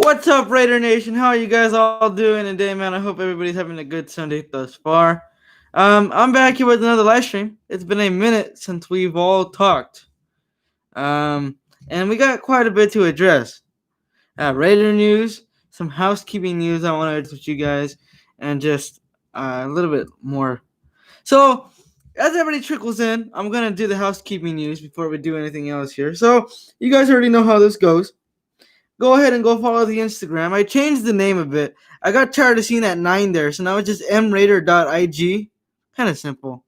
What's up, Raider Nation? How are you guys all doing today, man? I hope everybody's having a good Sunday thus far. I'm back here with another live stream. It's been a minute since we've all talked. And we got quite a bit to address. Raider news, some housekeeping news I want to address with you guys, and just a little bit more. So, as everybody trickles in, I'm going to do the housekeeping news before we do anything else here. So, you guys already know how this goes. Go ahead and go follow the Instagram. I changed the name a bit. I got tired of seeing that 9 there, so now it's just mraider.ig. Kind of simple.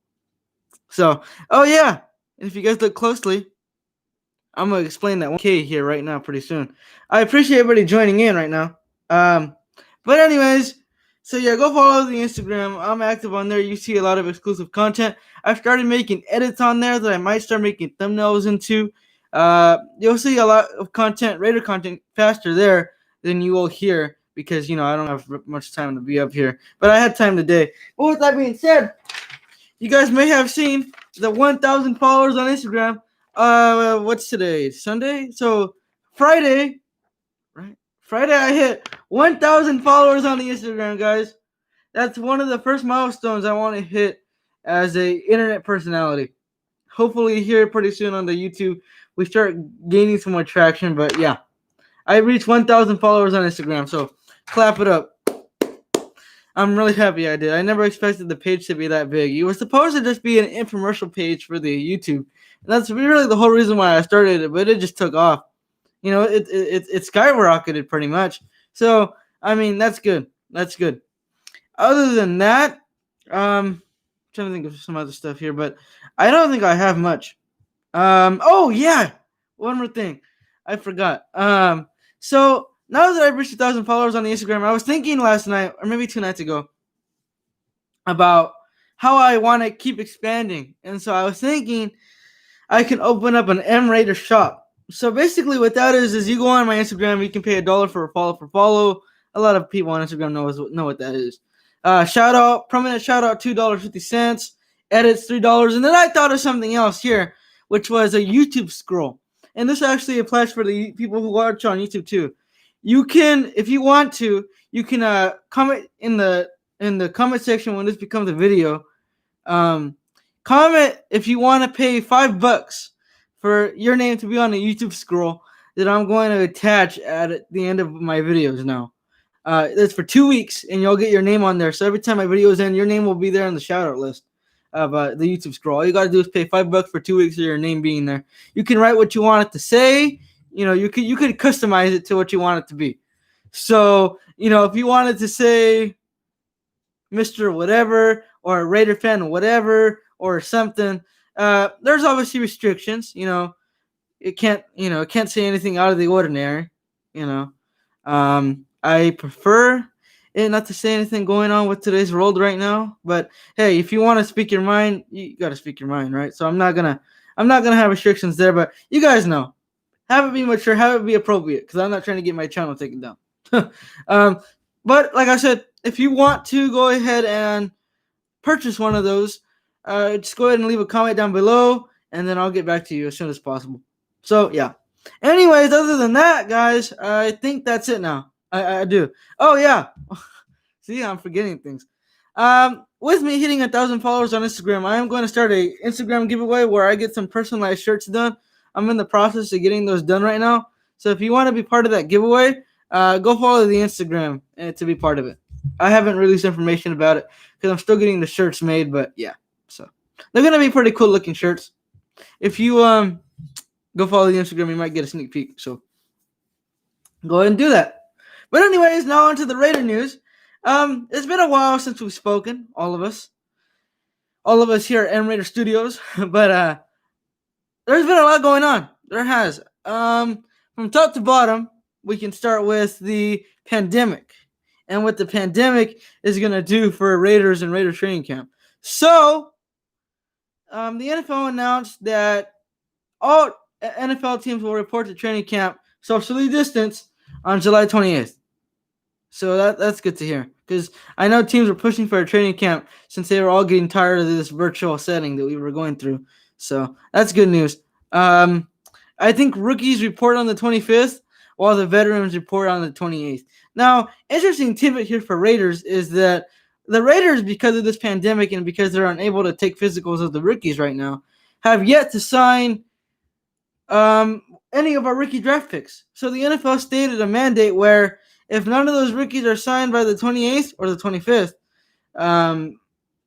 So, oh yeah, and if you guys look closely, I'm going to explain that 1K here right now pretty soon. I appreciate everybody joining in right now. But anyways, so yeah, go follow the Instagram. I'm active on there. You see a lot of exclusive content. I've started making edits on there that I might start making thumbnails into. You'll see a lot of content, Raider content, faster there than you will here because, I don't have much time to be up here. But I had time today. But with that being said, you guys may have seen the 1,000 followers on Instagram. What's today? Sunday? So Friday, right? Friday I hit 1,000 followers on the Instagram, guys. That's one of the first milestones I want to hit as a internet personality. Hopefully here pretty soon on the YouTube we start gaining some more traction. But yeah, I reached 1,000 followers on Instagram, so clap it up. I'm really happy I did. I never expected the page to be that big. It was supposed to just be an infomercial page for the YouTube. And that's really the whole reason why I started it, but it just took off. It skyrocketed pretty much. So, I mean, that's good. That's good. Other than that, trying to think of some other stuff here, but I don't think I have much. Oh yeah, one more thing, I forgot. So now that I've reached 1,000 followers on the Instagram, I was thinking last night or maybe 2 nights ago about how I want to keep expanding, and so I was thinking I can open up an M Raider shop. So basically, what that is you go on my Instagram, you can pay $1 for a follow. A lot of people on Instagram know what that is. Prominent shout out $2.50, edits $3, and then I thought of something else here, which was a YouTube scroll. And this actually applies for the people who watch on YouTube too. You can, if you want to, you can comment in the comment section when this becomes a video. Comment if you want to pay $5 for your name to be on a YouTube scroll that I'm going to attach at the end of my videos now. That's for 2 weeks, and you'll get your name on there. So every time my videos end, your name will be there on the shout-out list of the YouTube scroll. All you got to do is pay $5 for 2 weeks of your name being there. You can write what you want it to say. You could customize it to what you want it to be. So, if you wanted to say Mr. Whatever or a Raider fan whatever or something, there's obviously restrictions. It can't say anything out of the ordinary. I prefer it not to say anything going on with today's world right now. But hey, if you want to speak your mind, you got to speak your mind, right? So I'm not gonna have restrictions there. But you guys know, have it be mature, have it be appropriate, because I'm not trying to get my channel taken down. But like I said, if you want to go ahead and purchase one of those, just go ahead and leave a comment down below, and then I'll get back to you as soon as possible. So yeah. Anyways, other than that, guys, I think that's it now. I do. Oh yeah. See, I'm forgetting things. With me hitting 1,000 followers on Instagram, I am going to start a Instagram giveaway where I get some personalized shirts done. I'm in the process of getting those done right now. So if you want to be part of that giveaway, go follow the Instagram to be part of it. I haven't released information about it because I'm still getting the shirts made, but yeah. So they're gonna be pretty cool looking shirts. If you go follow the Instagram, you might get a sneak peek. So go ahead and do that. But anyways, now on to the Raider news. It's been a while since we've spoken, all of us here at M Raider Studios. But there's been a lot going on. There has. From top to bottom, we can start with the pandemic and what the pandemic is going to do for Raiders and Raider training camp. So, the NFL announced that all NFL teams will report to training camp socially distanced on July 28th. So that's good to hear, because I know teams were pushing for a training camp since they were all getting tired of this virtual setting that we were going through. So that's good news. I think rookies report on the 25th, while the veterans report on the 28th. Now, interesting tidbit here for Raiders is that the Raiders, because of this pandemic and because they're unable to take physicals of the rookies right now, have yet to sign any of our rookie draft picks. So the NFL stated a mandate where if none of those rookies are signed by the 28th or the 25th,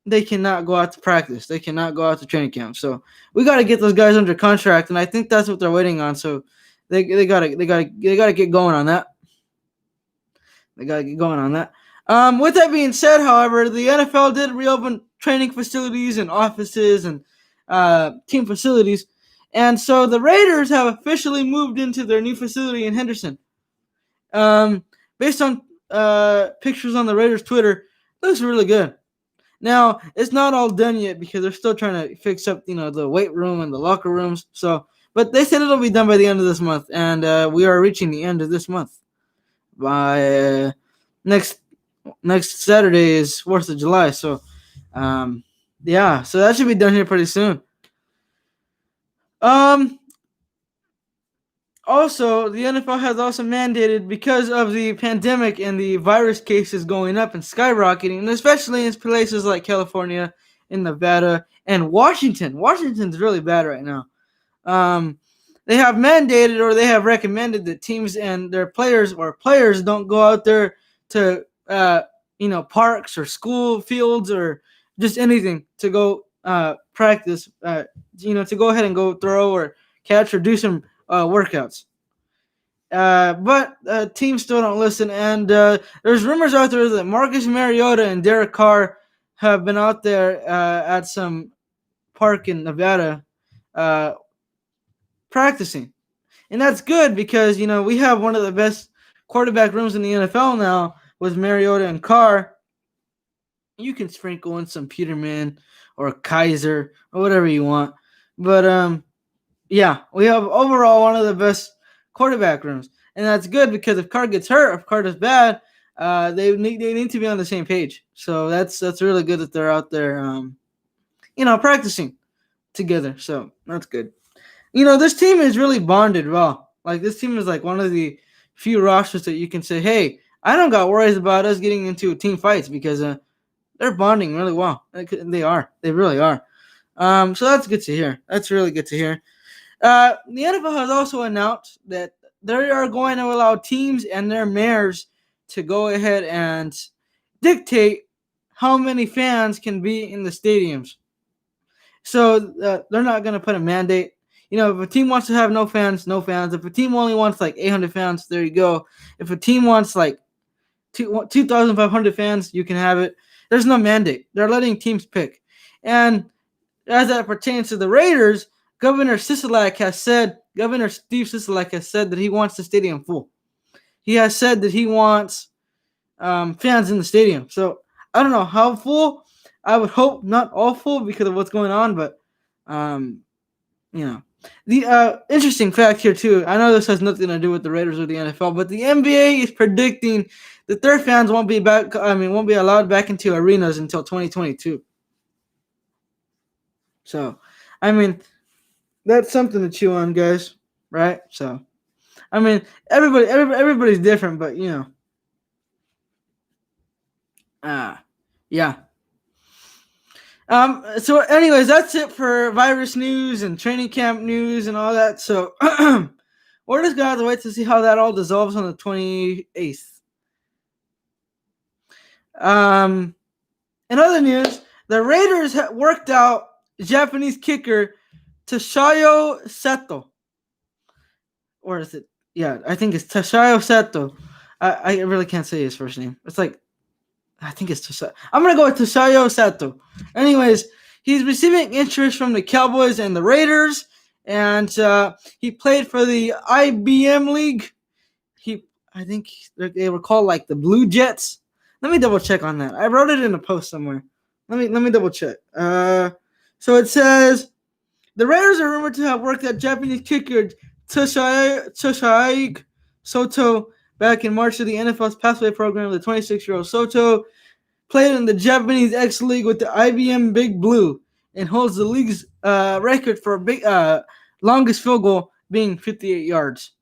they cannot go out to practice. They cannot go out to training camp. So we got to get those guys under contract, and I think that's what they're waiting on. So they gotta get going on that. They gotta get going on that. With that being said, however, the NFL did reopen training facilities and offices and team facilities, and so the Raiders have officially moved into their new facility in Henderson. Based on pictures on the Raiders Twitter, it looks really good. Now, it's not all done yet because they're still trying to fix up, the weight room and the locker rooms. So, but they said it'll be done by the end of this month, and we are reaching the end of this month. By next Saturday is 4th of July. So, yeah, so that should be done here pretty soon. Also, the NFL has also mandated, because of the pandemic and the virus cases going up and skyrocketing, and especially in places like California and Nevada and Washington. Washington's really bad right now. They have mandated, or they have recommended, that teams and their players don't go out there to parks or school fields or just anything to go practice. To go ahead and go throw or catch or do some workouts. But teams still don't listen, and there's rumors out there that Marcus Mariota and Derek Carr have been out there at some park in Nevada practicing. And that's good because, we have one of the best quarterback rooms in the NFL now with Mariota and Carr. You can sprinkle in some Peterman or Kaiser or whatever you want. But, yeah, we have overall one of the best quarterback rooms. And that's good because if Carr gets hurt, if Carr does bad, they need to be on the same page. So that's really good that they're out there, practicing together. So that's good. This team is really bonded well. Like, this team is like one of the few rosters that you can say, hey, I don't got worries about us getting into team fights because they're bonding really well. They are. They really are. So that's good to hear. That's really good to hear. The NFL has also announced that they are going to allow teams and their mayors to go ahead and dictate how many fans can be in the stadiums. So they're not going to put a mandate. If a team wants to have no fans, no fans. If a team only wants like 800 fans, there you go. If a team wants like 2,500 fans, you can have it. There's no mandate. They're letting teams pick. And as that pertains to the Raiders, Governor Steve Sisolak has said that he wants the stadium full. He has said that he wants fans in the stadium. So I don't know how full. I would hope not all full because of what's going on, but the interesting fact here too. I know this has nothing to do with the Raiders or the NFL, but the NBA is predicting that their fans won't be allowed back into arenas until 2022. So, that's something to chew on, guys. Right? So, everybody's different, but yeah. So anyways, that's it for virus news and training camp news and all that. So we're just gonna have to wait to see how that all dissolves on the 28th. In other news, the Raiders worked out Japanese kicker Tashayo Sato. Or is it? Yeah, I think it's Tashayo Sato. I really can't say his first name. It's like, I think it's Tashayo. I'm going to go with Tashayo Sato. Anyways, he's receiving interest from the Cowboys and the Raiders. And he played for the IBM League. I think they were called like the Blue Jets. Let me double check on that. I wrote it in a post somewhere. Let me double check. So it says the Raiders are rumored to have worked at Japanese kicker Tashayo Soto back in March of the NFL's Pathway program. The 26-year-old Soto played in the Japanese X League with the IBM Big Blue and holds the league's record for longest field goal being 58 yards.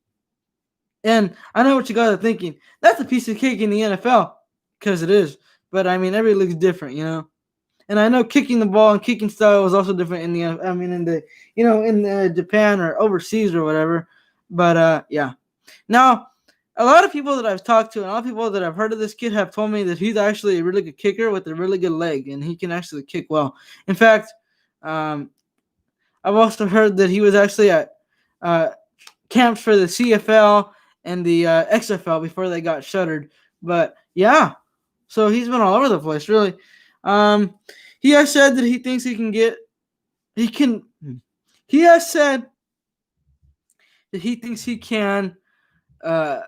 And I know what you guys are thinking. That's a piece of cake in the NFL, because it is. But I mean, every league's different, you know. And I know kicking the ball and kicking style is also different in the. I mean, in the in the Japan or overseas or whatever. But yeah. Now, a lot of people that I've talked to and a lot of people that I've heard of this kid have told me that he's actually a really good kicker with a really good leg, and he can actually kick well. In fact, um, I've also heard that he was actually at uh, camps for the CFL and the XFL before they got shuttered. But yeah, so he's been all over the place, really. Um, he has said that he thinks he can get, he can, he has said that he thinks he can uh,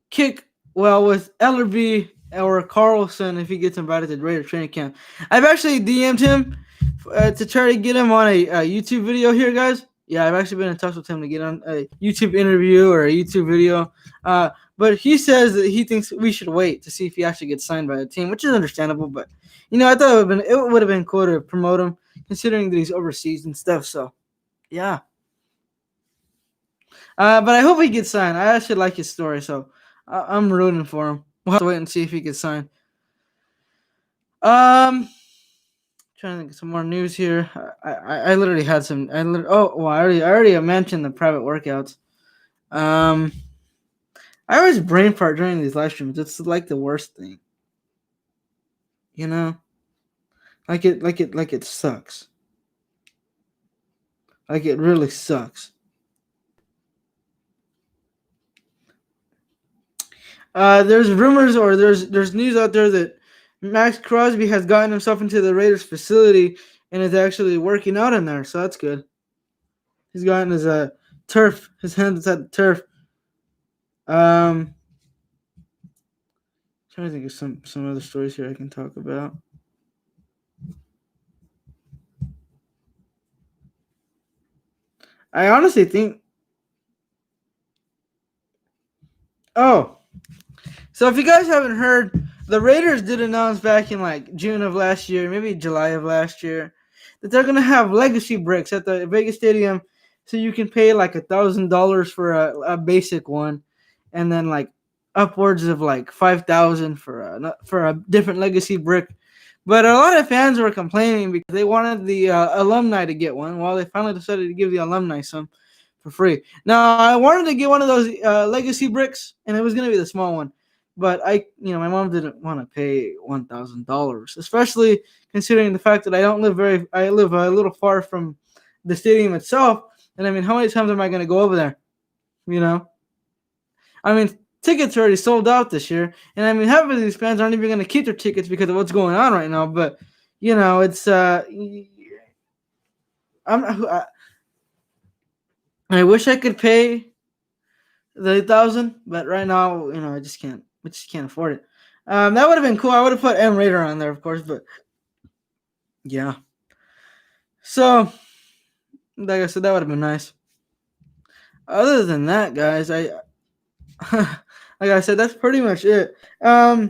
kick well with Ellerby or Carlson if he gets invited to Raider training camp. I've actually DM'd him to try to get him on a YouTube video here, guys. Yeah, I've actually been in touch with him to get on a YouTube interview or a YouTube video. But he says that he thinks we should wait to see if he actually gets signed by the team, which is understandable. But I thought it would have been cool to promote him, considering that he's overseas and stuff. So yeah. But I hope he gets signed. I actually like his story, so I'm rooting for him. We'll have to wait and see if he gets signed. Trying to think of some more news here. I literally had some. I already mentioned the private workouts. I always brain fart during these live streams. It's like the worst thing. You know, like it sucks. Like it really sucks. There's rumors or there's news out there that Max Crosby has gotten himself into the Raiders facility and is actually working out in there, so that's good. He's gotten his turf, his hands inside the turf. Trying to think of some other stories here I can talk about. I honestly think. Oh, so if you guys haven't heard, the Raiders did announce back in like June of last year, maybe July of last year, that they're gonna have legacy bricks at the Vegas Stadium, so you can pay like $1,000 for a basic one, and then like upwards of like 5,000 for a different legacy brick. But a lot of fans were complaining because they wanted the alumni to get one. Well, they finally decided to give the alumni some for free. Now, I wanted to get one of those legacy bricks, and it was going to be the small one. But my mom didn't want to pay $1,000, especially considering the fact that I live a little far from the stadium itself. And I mean, how many times am I going to go over there? You know, I mean, tickets are already sold out this year, and I mean, half of these fans aren't even going to keep their tickets because of what's going on right now. But it's I wish I could pay the 1,000, but right now, I just can't. We just can't afford it. That would have been cool. I would have put M Raider on there, of course, but yeah. So, like I said, that would have been nice. Other than that, guys, like I said, that's pretty much it. I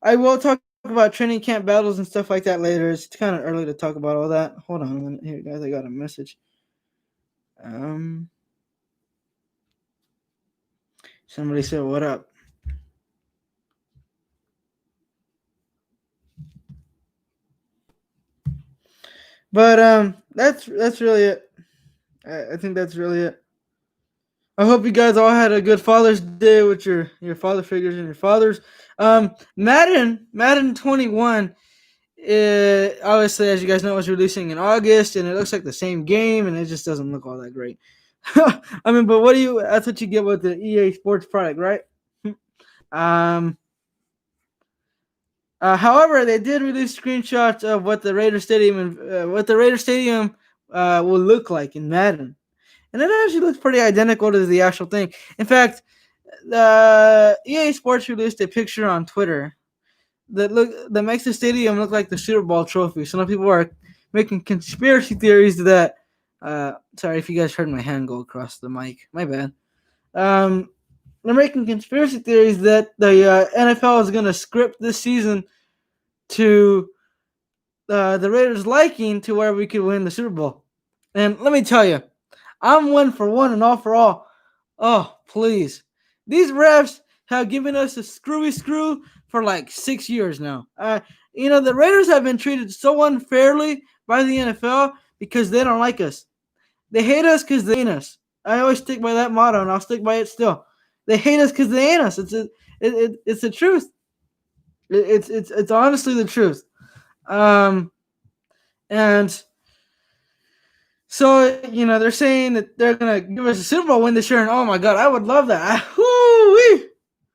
will talk about training camp battles and stuff like that later. It's kind of early to talk about all that. Hold on a minute here, guys. I got a message. Somebody said, "What up?" But that's really it. I think that's really it. I hope you guys all had a good Father's Day with your father figures and your fathers. Madden 21. Obviously, as you guys know, it was releasing in August, and it looks like the same game, and it just doesn't look all that great. I mean, but that's what you get with the EA Sports product, right? However, they did release screenshots of what the Raider Stadium will look like in Madden, and it actually looks pretty identical to the actual thing. In fact, the EA Sports released a picture on Twitter that makes the stadium look like the Super Bowl trophy. Some people are making conspiracy theories that. Sorry if you guys heard my hand go across the mic. My bad. They're making conspiracy theories that the NFL is going to script this season to the Raiders' liking to where we could win the Super Bowl. And let me tell you, I'm one for one and all for all. Oh, please. These refs have given us a screwy screw for like 6 years now. The Raiders have been treated so unfairly by the NFL because they don't like us. They hate us because they ain't us. I always stick by that motto, and I'll stick by it still. They hate us because they ain't us. It's the truth. It's honestly the truth. Um, and so they're saying that they're gonna give us a Super Bowl win this year, and oh my God, I would love that.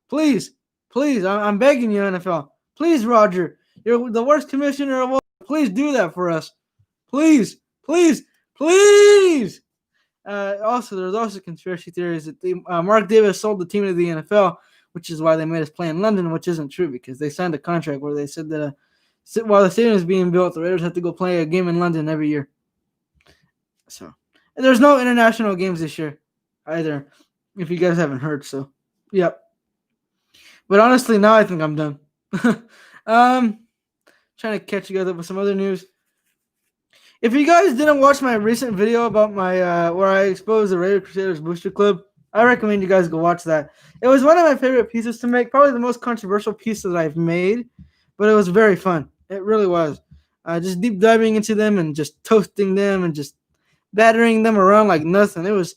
Please, please, I'm begging you, NFL. Please, Roger, you're the worst commissioner of all. Please do that for us. Please, please, please. Also, there's also conspiracy theories that Mark Davis sold the team to the NFL, which is why they made us play in London, which isn't true because they signed a contract where they said that while the stadium is being built, the Raiders have to go play a game in London every year. So, and there's no international games this year either, if you guys haven't heard. So, yep. But honestly, now I think I'm done. Trying to catch you guys up with some other news. If you guys didn't watch my recent video about my where I exposed the Raider Crusaders Booster Club, I recommend you guys go watch that. It was one of my favorite pieces to make, probably the most controversial piece that I've made, but it was very fun. It really was. Just deep diving into them and just toasting them and just battering them around like nothing. It was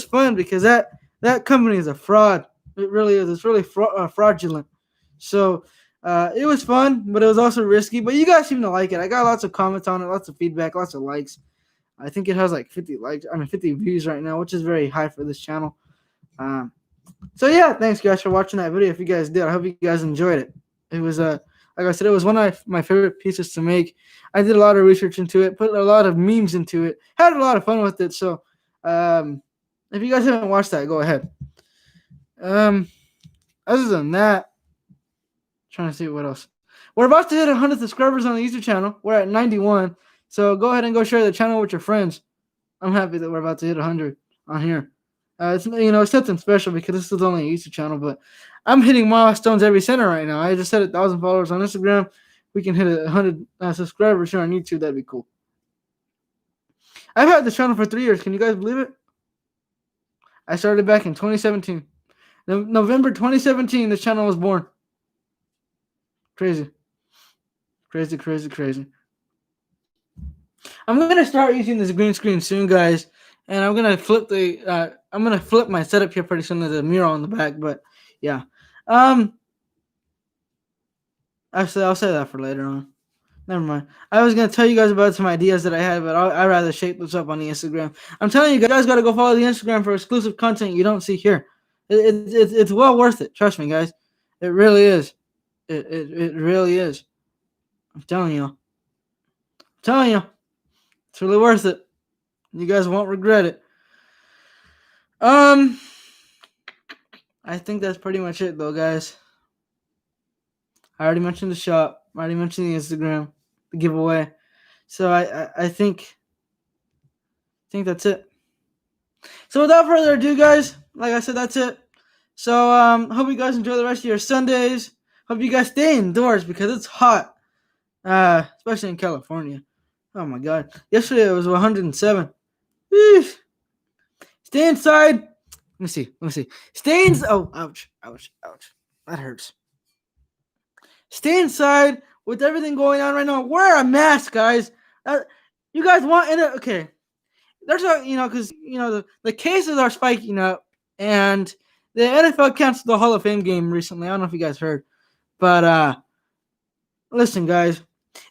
fun because that company is a fraud. It really is. It's really fraudulent. So it was fun, but it was also risky. But you guys seem to like it. I got lots of comments on it, lots of feedback, lots of likes. I think it has like 50 views right now, which is very high for this channel. So yeah, thanks guys for watching that video. If you guys did, I hope you guys enjoyed it. It was like I said, it was one of my favorite pieces to make. I did a lot of research into it, put a lot of memes into it, had a lot of fun with it. So if you guys haven't watched that, go ahead. Other than that, trying to see what else. We're about to hit 100 subscribers on the YouTube channel. We're at 91. So go ahead and go share the channel with your friends. I'm happy that we're about to hit 100 on here. It's something special because this is only a YouTube channel, but I'm hitting milestones every center right now. I just hit 1,000 followers on Instagram. We can hit 100 subscribers here on YouTube. That'd be cool. I've had this channel for 3 years. Can you guys believe it? I started back in 2017. November 2017, this channel was born. Crazy. Crazy, crazy, crazy. I'm gonna start using this green screen soon, guys, and I'm gonna flip my setup here pretty soon. There's a mirror on the back, but yeah. Actually, I'll say that for later on. Never mind. I was gonna tell you guys about some ideas that I had, but I'd rather shape this up on the Instagram. I'm telling you guys, gotta go follow the Instagram for exclusive content you don't see here. It's well worth it. Trust me, guys. It really is. It really is. I'm telling you. It's really worth it. You guys won't regret it. I think that's pretty much it, though, guys. I already mentioned the shop. I already mentioned the Instagram, the giveaway. So I think that's it. So without further ado, guys, like I said, that's it. So hope you guys enjoy the rest of your Sundays. Hope you guys stay indoors because it's hot, especially in California. Oh my God! Yesterday it was 107. Eesh. Stay inside. Let me see. Stay inside. Oh, ouch. That hurts. Stay inside with everything going on right now. Wear a mask, guys. You guys want it? Okay. There's because the cases are spiking up, and the NFL canceled the Hall of Fame game recently. I don't know if you guys heard, but listen, guys.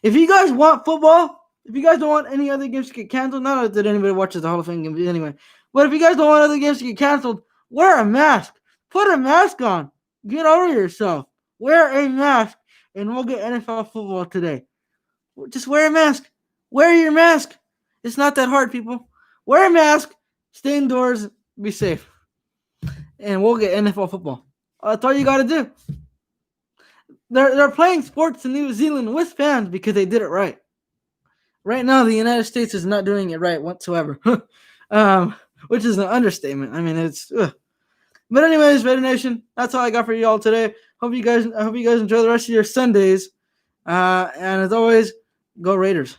If you guys want football, if you guys don't want any other games to get canceled, not that anybody watches the Hall of Fame games anyway, but if you guys don't want other games to get canceled, wear a mask. Put a mask on. Get over yourself. Wear a mask, and we'll get NFL football today. Just wear a mask. Wear your mask. It's not that hard, people. Wear a mask. Stay indoors. Be safe. And we'll get NFL football. That's all you got to do. They're playing sports in New Zealand with fans because they did it right. Right now, the United States is not doing it right whatsoever, which is an understatement. I mean, it's. But anyways, Raider Nation, that's all I got for you all today. I hope you guys enjoy the rest of your Sundays. And as always, go Raiders.